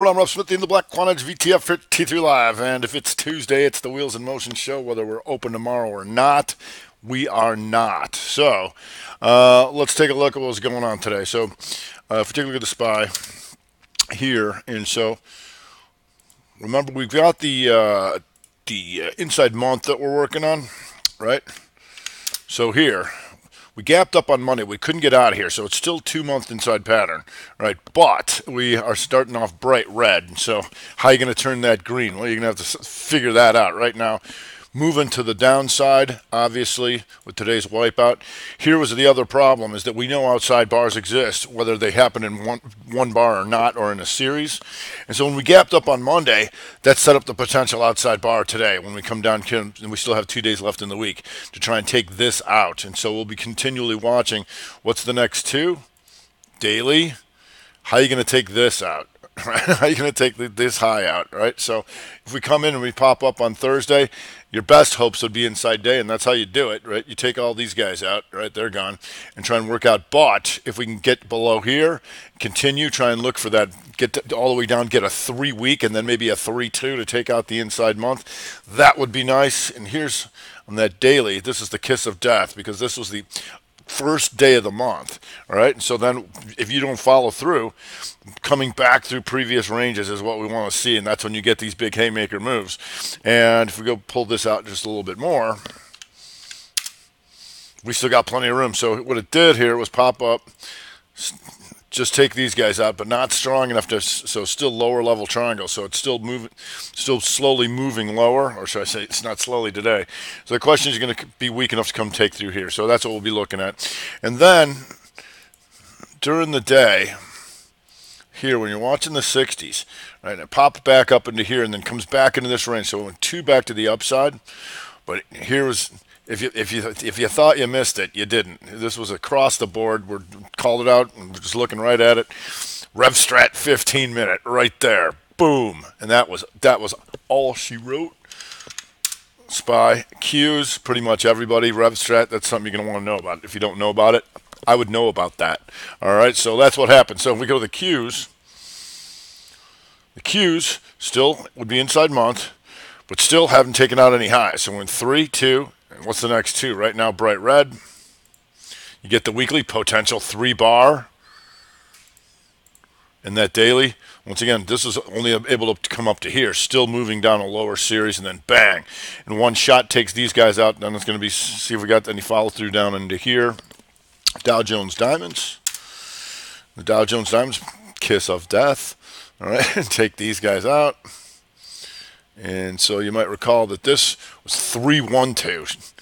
I'm Rob Smith in the Black Quant VTF for T3 Live, and if it's Tuesday, it's the Wheels in Motion show. Whether we're open tomorrow or not, we are not. So, let's take a look at what's going on today. So, if we take a look at the SPY here, and so remember we've got the inside month that we're working on, right? So here, we gapped up on Monday. We couldn't get out of here, so it's still 2 month inside pattern, right? But we are starting off bright red. So how are you going to turn that green? Well, you're going to have to figure that out right now. Moving to the downside, obviously, with today's wipeout. Here was the other problem, is that we know outside bars exist, whether they happen in one bar or not, or in a series. And so when we gapped up on Monday, that set up the potential outside bar today when we come down, and we still have 2 days left in the week to try and take this out. And so we'll be continually watching what's the next two, daily. How are you going to take this out? Right? How are you going to take this high out, right? So if we come in and we pop up on Thursday, your best hopes would be inside day, and that's how you do it, right? You take all these guys out, right? They're gone, and try and work out. But if we can get below here, continue, try and look for that, all the way down, get a 3 week, and then maybe a 3-2 to take out the inside month. That would be nice. And here's on that daily, this is the kiss of death, because this was the first day of the month, all right? And so then if you don't follow through, coming back through previous ranges is what we want to see, and that's when you get these big haymaker moves. And if we go pull this out just a little bit more, we still got plenty of room. So what it did here was pop up, just take these guys out, but not strong enough to, so still lower level triangle. So it's still moving, still slowly moving lower, or should I say it's not slowly today. So the question is going to be weak enough to come take through here. So that's what we'll be looking at. And then during the day, here when you're watching the 60s, right, and it pops back up into here and then comes back into this range. So it went two back to the upside, but here was, if you thought you missed it, you didn't. This was across the board. We called it out and we're just looking right at it. Rev Strat 15-minute right there, boom, and that was all she wrote. SPY Qs, pretty much everybody. Rev Strat, that's something you're gonna want to know about. If you don't know about it, I would know about that. All right, so that's what happened. So if we go to the Qs still would be inside month, but still haven't taken out any highs. So we're in 3, 2, and what's the next two? Right now, bright red. You get the weekly potential 3 bar, and that daily. Once again, this is only able to come up to here, still moving down a lower series, and then bang, and one shot takes these guys out. Then it's going to be, see if we got any follow through down into here. Dow Jones Diamonds. The Dow Jones Diamonds, kiss of death. All right, take these guys out. And so you might recall that this was 3-1-2,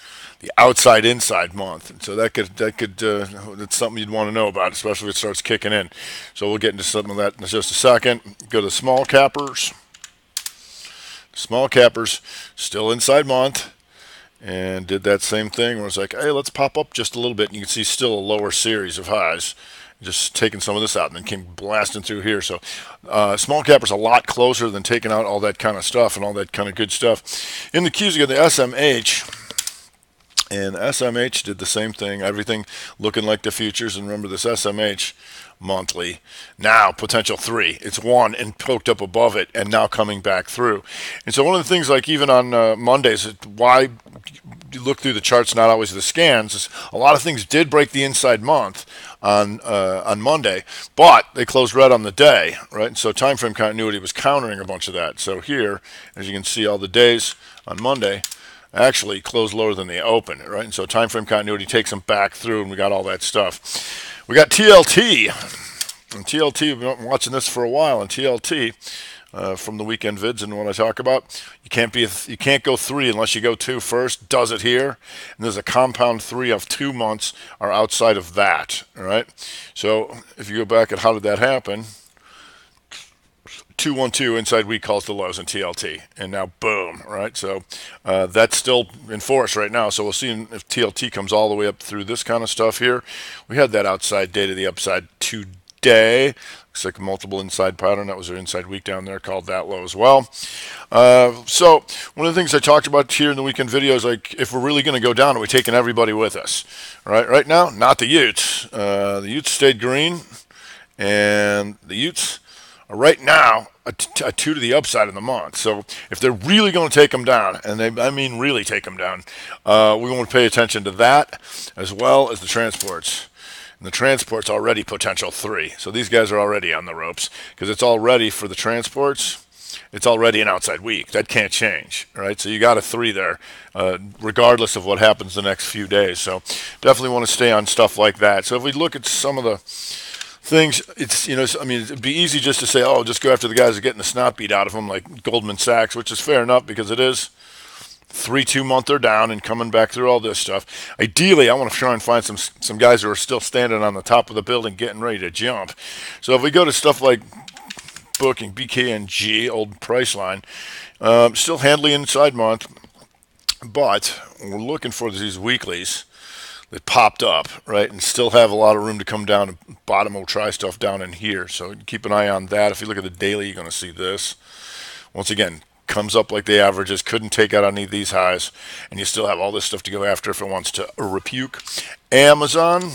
the outside inside month. And so that's something you'd want to know about, especially if it starts kicking in. So we'll get into some of that in just a second. Go to small cappers. Small cappers still inside month. And did that same thing where it's like, hey, let's pop up just a little bit. And you can see still a lower series of highs. Just taking some of this out and then came blasting through here. So small capper's a lot closer than taking out all that kind of stuff and all that kind of good stuff. In the Qs, you got the SMH. And SMH did the same thing. Everything looking like the futures. And remember this SMH monthly. Now potential 3. It's 1 and poked up above it and now coming back through. And so one of the things, like even on Mondays, why you look through the charts, not always the scans, is a lot of things did break the inside month on Monday, but they closed red on the day, right? And so time frame continuity was countering a bunch of that. So here, as you can see, all the days on Monday actually closed lower than they opened, right? And so time frame continuity takes them back through, and we got all that stuff. We got TLT. And TLT, we've been watching this for a while, and TLT, from the weekend vids and what I talk about, you can't go 3 unless you go 2 first. Does it here? And there's a compound 3 of 2 months are outside of that. All right. So if you go back at how did that happen? 2-1-2 inside week calls the lows in TLT, and now boom, right? So that's still in force right now. So we'll see if TLT comes all the way up through this kind of stuff here. We had that outside day to the upside today. Looks like a multiple inside pattern. That was an inside week down there, called that low as well. So one of the things I talked about here in the weekend video is, like, if we're really going to go down, are we taking everybody with us? All right, right now, not the Utes. The Utes stayed green, and the Utes are right now a 2 to the upside in the month. So if they're really going to take them down, and I mean really take them down, we want to pay attention to that as well as the transports. And the transport's already potential 3. So these guys are already on the ropes because it's already for the transports. It's already an outside week. That can't change, right? So you got a 3 there, regardless of what happens the next few days. So definitely want to stay on stuff like that. So if we look at some of the things, it's, I mean, it'd be easy just to say, oh, just go after the guys that are getting the snot beat out of them, like Goldman Sachs, which is fair enough because it is 3-2-monther down and coming back through all this stuff. Ideally, I want to try and find some guys who are still standing on the top of the building getting ready to jump. So if we go to stuff like Booking, BKNG, old Priceline, still handling inside month, but we're looking for these weeklies that popped up, right, and still have a lot of room to come down. And bottom will try stuff down in here, so keep an eye on that. If you look at the daily, you're going to see this. Once again, comes up like the averages, couldn't take out any of these highs, and you still have all this stuff to go after if it wants to repuke. Amazon,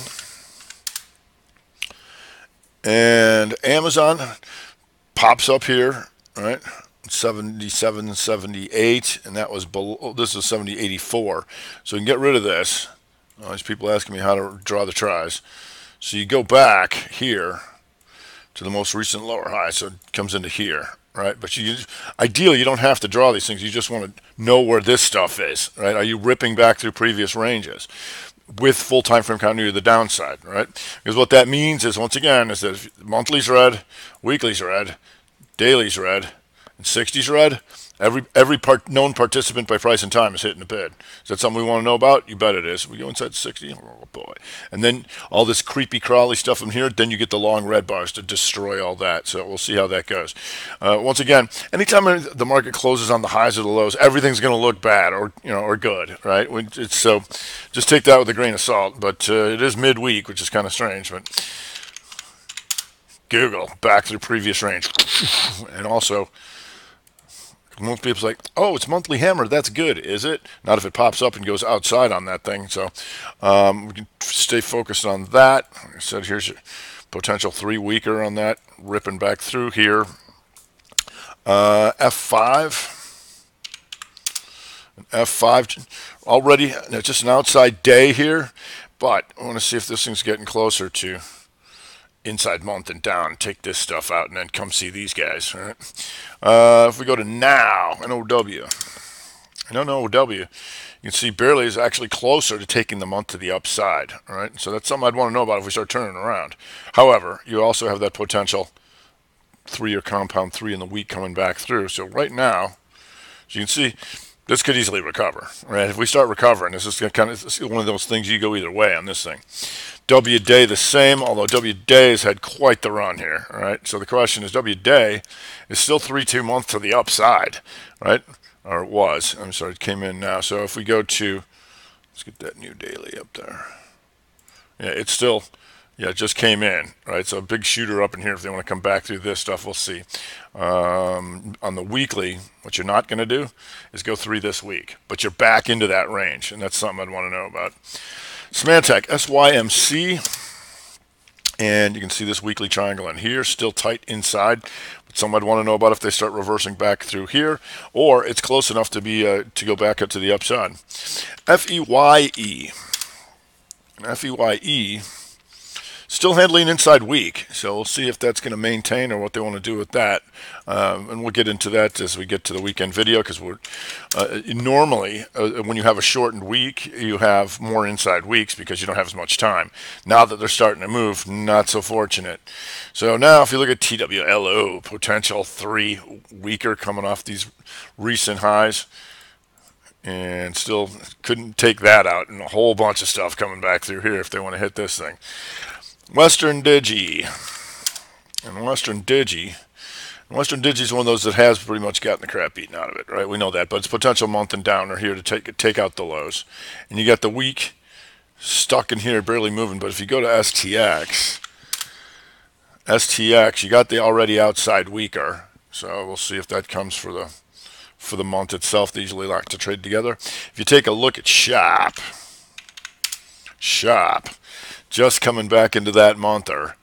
and Amazon pops up here, right? 77, 78, and that was below. This is 70.84. So you can get rid of this. There's people asking me how to draw the tries. So you go back here to the most recent lower high, so it comes into here, right? But ideally, you don't have to draw these things. You just want to know where this stuff is, right? Are you ripping back through previous ranges with full time frame continuity to the downside, right? Because what that means is, once again, is that monthly's red, weekly's red, daily's red, and 60's red. Every known participant by price and time is hitting the bid. Is that something we want to know about? You bet it is. We go inside 60. Oh boy! And then all this creepy crawly stuff in here. Then you get the long red bars to destroy all that. So we'll see how that goes. Once again, anytime the market closes on the highs or the lows, everything's going to look bad or good, right? So just take that with a grain of salt. But it is midweek, which is kind of strange. But Google back to the previous range, and also. Most people's like, oh, it's monthly hammer. That's good, is it? Not if it pops up and goes outside on that thing. So we can stay focused on that. Like I said, here's your potential 3 weaker on that, ripping back through here. F5. F5 already just an outside day here, but I want to see if this thing's getting closer to inside month and down. Take this stuff out and then come see these guys. All right. If we go to now, NOW, you can see barely is actually closer to taking the month to the upside. All right. So that's something I'd want to know about if we start turning around. However, you also have that potential 3-year compound 3 in the week coming back through. So right now, as you can see, this could easily recover. Right. If we start recovering, this is kind of one of those things you go either way on this thing. W day the same, although W day has had quite the run here, right? So the question is, W day is still 3-2 month to the upside, right? Or it was. I'm sorry, it came in now. So if we go to, let's get that new daily up there. Yeah, it's still, it just came in, right? So a big shooter up in here if they want to come back through this stuff, we'll see. On the weekly, what you're not going to do is go 3 this week, but you're back into that range, and that's something I'd want to know about. Symantec, SYMC, and you can see this weekly triangle in here, still tight inside, but some I'd want to know about if they start reversing back through here, or it's close enough to be to go back up to the upside. FEYE, still handling inside weak, so we'll see if that's going to maintain or what they want to do with that. And we'll get into that as we get to the weekend video, because we're normally when you have a shortened week, you have more inside weeks because you don't have as much time. Now that they're starting to move, not so fortunate. So now if you look at TWLO, potential 3 weaker coming off these recent highs, and still couldn't take that out, and a whole bunch of stuff coming back through here if they want to hit this thing. Western Digi, and Western Digi is one of those that has pretty much gotten the crap beaten out of it, right? We know that, but it's potential month and down are here to take out the lows, and you got the weak stuck in here, barely moving. But if you go to STX, you got the already outside weaker, so we'll see if that comes for the month itself. They usually like to trade together. If you take a look at Shop. Just coming back into that monther,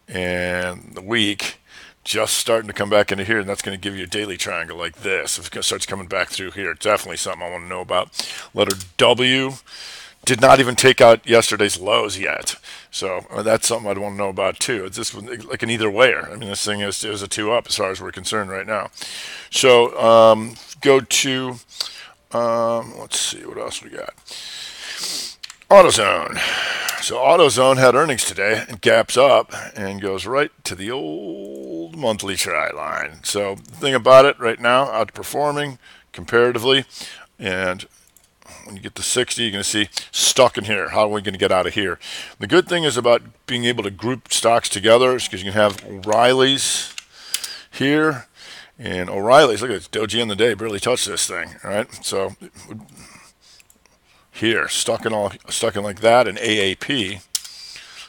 and the week just starting to come back into here, and that's going to give you a daily triangle like this. If it starts coming back through here, definitely something I want to know about. Letter W did not even take out yesterday's lows yet, so that's something I'd want to know about too. It's just like an either wayer. I mean, this thing is a 2-up as far as we're concerned right now. So go to let's see what else we got. AutoZone. So AutoZone had earnings today and gaps up and goes right to the old monthly try line. So the thing about it right now, outperforming comparatively, and when you get to 60, you're going to see stuck in here. How are we going to get out of here? The good thing is about being able to group stocks together is because you can have O'Reilly's here, and O'Reilly's, look at this, Doji on the day, barely touched this thing, all right? So here, stuck in like that, and AAP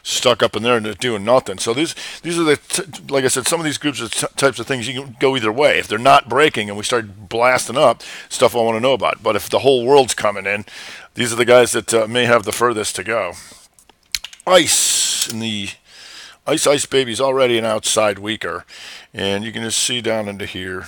stuck up in there and they're doing nothing. So these are like I said, some of these groups are types of things you can go either way. If they're not breaking and we start blasting up, stuff I want to know about. But if the whole world's coming in, these are the guys that may have the furthest to go. ICE, and the ICE baby's already an outside weaker, and you can just see down into here,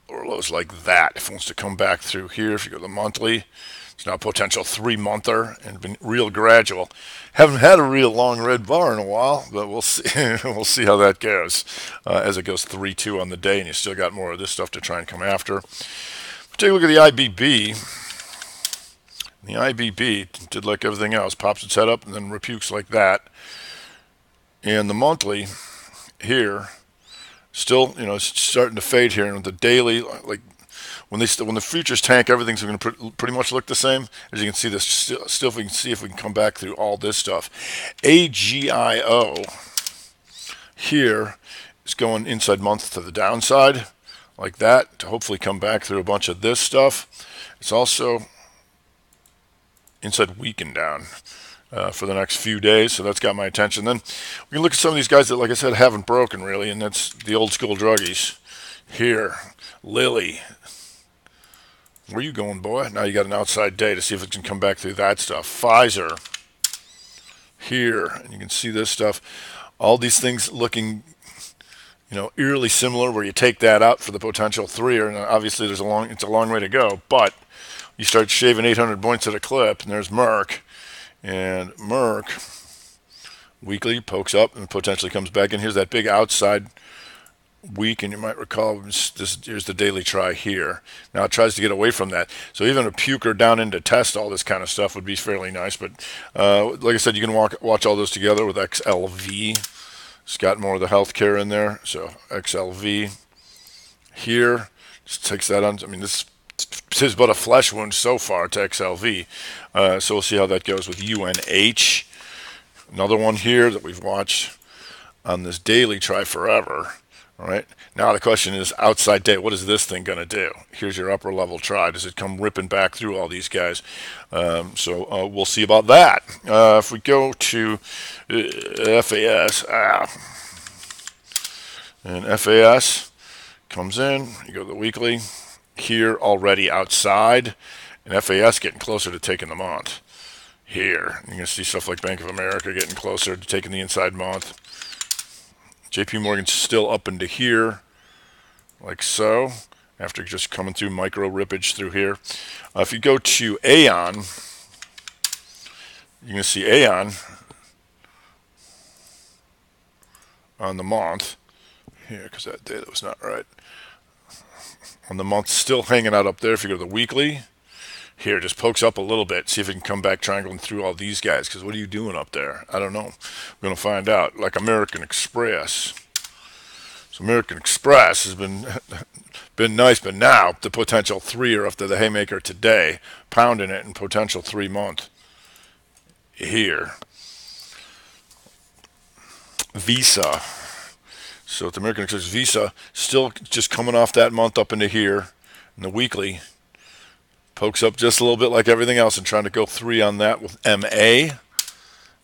or lows like that. If it wants to come back through here, if you go to the monthly, it's now a potential 3-monther and been real gradual. Haven't had a real long red bar in a while, but we'll see. We'll see how that goes as it goes 3-2 on the day, and you still got more of this stuff to try and come after. Take a look at the IBB. The IBB did like everything else, pops its head up and then repukes like that. And the monthly here, still, it's starting to fade here, and the daily, like when the futures tank, everything's going to pretty much look the same. As you can see, this still, if we can see if we can come back through all this stuff. AGIO here is going inside month to the downside, like that, to hopefully come back through a bunch of this stuff. It's also inside week and down for the next few days, so that's got my attention. Then we can look at some of these guys that, like I said, haven't broken really, and that's the old school druggies. Here, Lilly. Where you going, boy? Now you got an outside day to see if it can come back through that stuff. Pfizer. Here, and you can see this stuff. All these things looking, eerily similar, where you take that out for the potential 3er, and obviously it's a long way to go, but you start shaving 800 points at a clip, and there's Merck. And Merck, weekly, pokes up and potentially comes back in. Here's that big outside week, and you might recall here's the daily try here. Now it tries to get away from that. So even a puker down in to test all this kind of stuff would be fairly nice. But like I said, you can watch all those together with XLV. It's got more of the healthcare in there. So XLV here just takes that on. I mean, this is but a flesh wound so far to XLV. So we'll see how that goes with UNH. Another one here that we've watched on this daily try forever. All right. Now the question is, outside day, what is this thing going to do? Here's your upper level try. Does it come ripping back through all these guys? So we'll see about that. If we go to FAS, and FAS comes in, you go to the weekly. Here already outside, and FAS getting closer to taking the month. Here, you're going to see stuff like Bank of America getting closer to taking the inside month. JP Morgan's still up into here, like so, after just coming through micro rippage through here. If you go to Aon, you're going to see Aon on the month. Here, because that data was not right. On the month, still hanging out up there. If you go to the weekly, here, just pokes up a little bit. See if it can come back triangling through all these guys, because what are you doing up there? I don't know. We're going to find out. Like American Express. So American Express has been nice, but now the potential 3er after the haymaker today, pounding it in potential 3-month. Here. Visa. So the American Express Visa still just coming off that month up into here. And the weekly pokes up just a little bit like everything else and trying to go 3 on that with MA.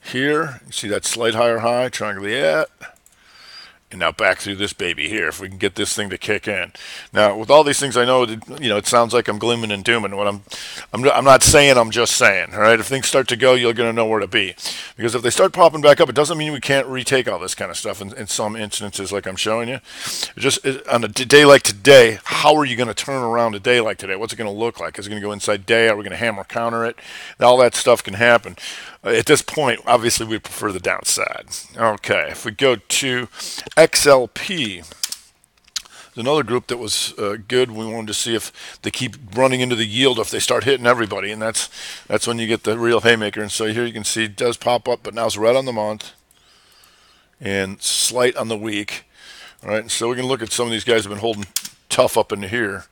Here, you see that slight higher high, triangle, yeah. And now back through this baby here, if we can get this thing to kick in. Now, with all these things, I know it sounds like I'm glooming and dooming. What I'm not saying. I'm just saying. All right, if things start to go, you're going to know where to be. Because if they start popping back up, it doesn't mean we can't retake all this kind of stuff. In some instances, like I'm showing you, on a day like today, how are you going to turn around a day like today? What's it going to look like? Is it going to go inside day? Are we going to hammer counter it? All that stuff can happen. At this point, obviously, we prefer the downside. Okay, if we go to XLP, there's another group that was good. We wanted to see if they keep running into the yield, if they start hitting everybody, and that's when you get the real haymaker. And so here you can see it does pop up, but now it's red on the month and slight on the week. All right, so we can look at some of these guys have been holding tough up into here.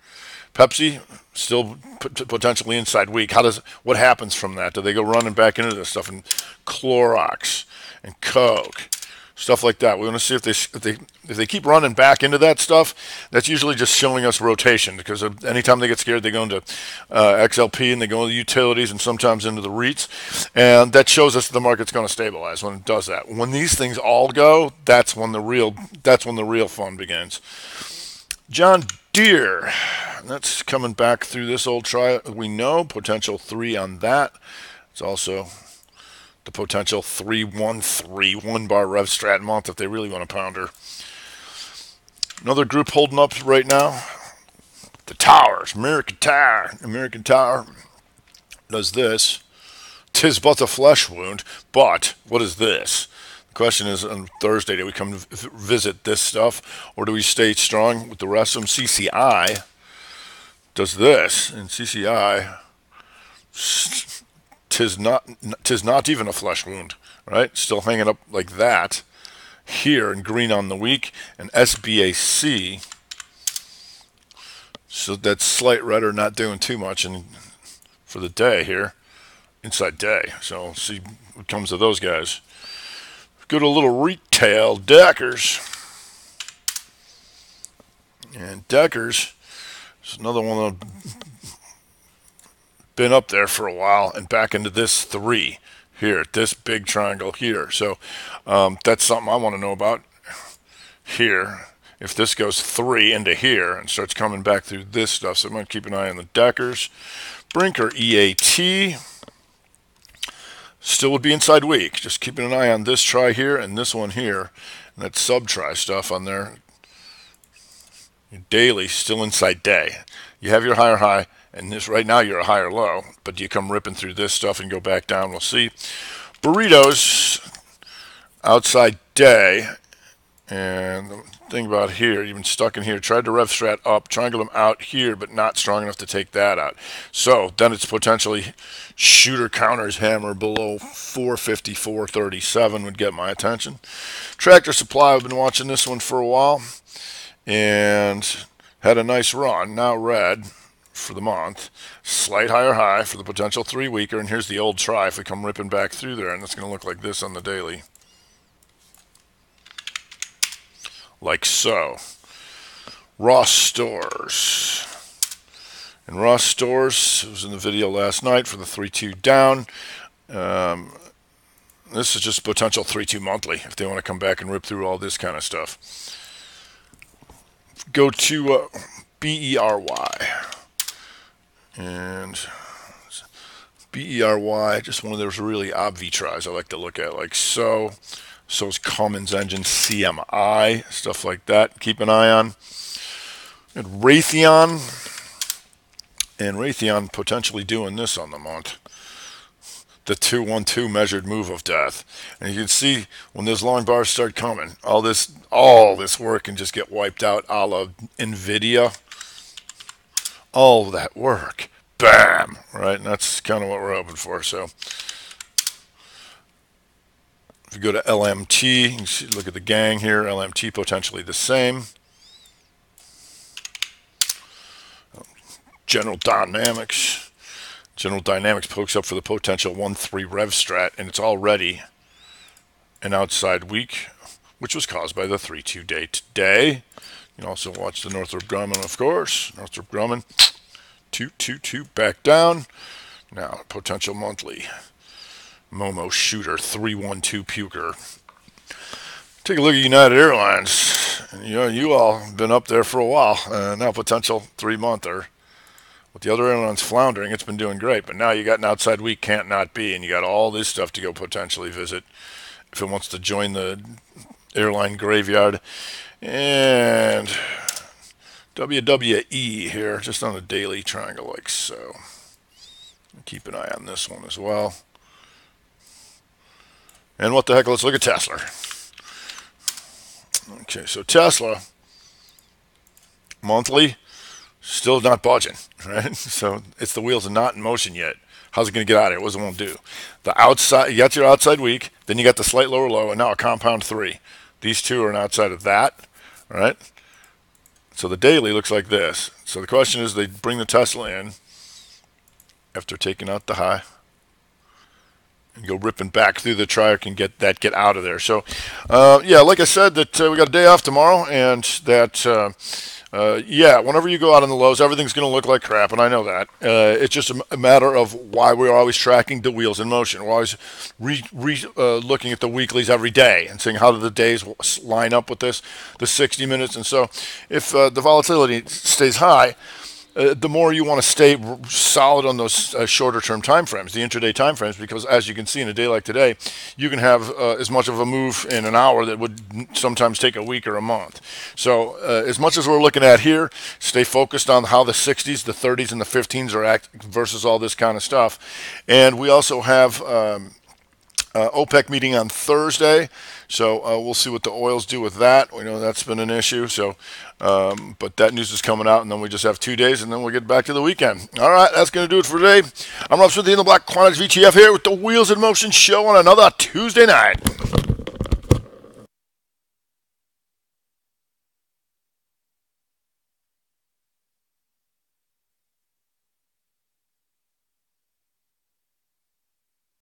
Pepsi still potentially inside weak. What happens from that? Do they go running back into this stuff? And Clorox and Coke, stuff like that. We want to see if they keep running back into that stuff. That's usually just showing us rotation, because anytime they get scared, they go into XLP and they go into the utilities and sometimes into the REITs, and that shows us the market's going to stabilize when it does that. When these things all go, that's when the real fun begins. John Deere, that's coming back through this old try. We know potential 3 on that. It's also the potential 313 1-bar rev strat month if they really want to pound her. Another group holding up right now, the towers. American Tower does this. 'Tis but a flesh wound, but what is this? The question is, on Thursday, do we come visit this stuff, or do we stay strong with the rest of them? CCI does this, and CCI, tis not even a flesh wound, right? Still hanging up like that here in green on the week, and SBAC, so that's slight redder, not doing too much, and for the day here, inside day. So we'll see what comes of those guys. Go to a little retail, Deckers. And Deckers is another one that's been up there for a while and back into this 3 here, this big triangle here. So that's something I want to know about here. If this goes 3 into here and starts coming back through this stuff, so I'm going to keep an eye on the Deckers. Brinker EAT. Still would be inside week. Just keeping an eye on this try here and this one here. And that sub-try stuff on there. Daily, still inside day. You have your higher high, and this right now you're a higher low. But do you come ripping through this stuff and go back down? We'll see. Burritos, outside day. And the thing about here, you've been stuck in here. Tried to rev strat up, triangle them out here, but not strong enough to take that out. So then it's potentially shooter counters hammer below 450, 437 would get my attention. Tractor Supply, I've been watching this one for a while and had a nice run. Now red for the month. Slight higher high for the potential 3 weeker. And here's the old try if we come ripping back through there. And it's going to look like this on the daily. Like so. Ross Stores. And Ross Stores, it was in the video last night for the 3-2 down. This is just potential 3-2 monthly if they want to come back and rip through all this kind of stuff. Go to BERY. And BERY, just one of those really obvi tries I like to look at, like so. So is Cummins Engine, CMI, stuff like that. Keep an eye on. And Raytheon. And Raytheon potentially doing this on the month. The 2-1-2 measured move of death. And you can see when those long bars start coming, all this work can just get wiped out a la NVIDIA. All that work. Bam! Right? And that's kind of what we're hoping for. So if you go to LMT, you can see, look at the gang here. LMT potentially the same. General Dynamics. General Dynamics pokes up for the potential 1-3 rev strat, and it's already an outside week, which was caused by the 3-2 day today. You can also watch the Northrop Grumman, of course. Northrop Grumman, 2-2-2 back down. Now, potential monthly. Momo Shooter, 3-1-2 Puker. Take a look at United Airlines. You all have been up there for a while. Now potential 3-monther. With the other airlines floundering, it's been doing great. But now you got an outside week, can't not be, and you got all this stuff to go potentially visit if it wants to join the airline graveyard. And WWE here, just on a daily triangle like so. Keep an eye on this one as well. And what the heck, let's look at Tesla. Okay, so Tesla, monthly, still not budging, right? So it's the wheels are not in motion yet. How's it going to get out of here? What does it want to do? The outside, you got your outside week, then you got the slight lower low, and now a compound 3. These two are outside of that, all right? So the daily looks like this. So the question is, they bring the Tesla in after taking out the high and go ripping back through the triarch and get out of there. So, yeah, like I said, that we got a day off tomorrow, and that, yeah, whenever you go out on the lows, everything's going to look like crap, and I know that. It's just a matter of why we're always tracking the wheels in motion. We're always looking at the weeklies every day and seeing how do the days line up with this, the 60 minutes. And so if the volatility stays high, the more you want to stay solid on those shorter-term time frames, the intraday time frames, because as you can see in a day like today, you can have as much of a move in an hour that would sometimes take a week or a month. So as much as we're looking at here, stay focused on how the 60s, the 30s, and the 15s are acting versus all this kind of stuff. And we also have OPEC meeting on Thursday, so we'll see what the oils do with that. We know that's been an issue, so but that news is coming out, and then we just have 2 days, and then we'll get back to the weekend. All right, that's going to do it for today. I'm Rob Smith, the In the Black Quant VTF here with the Wheels in Motion show on another Tuesday night.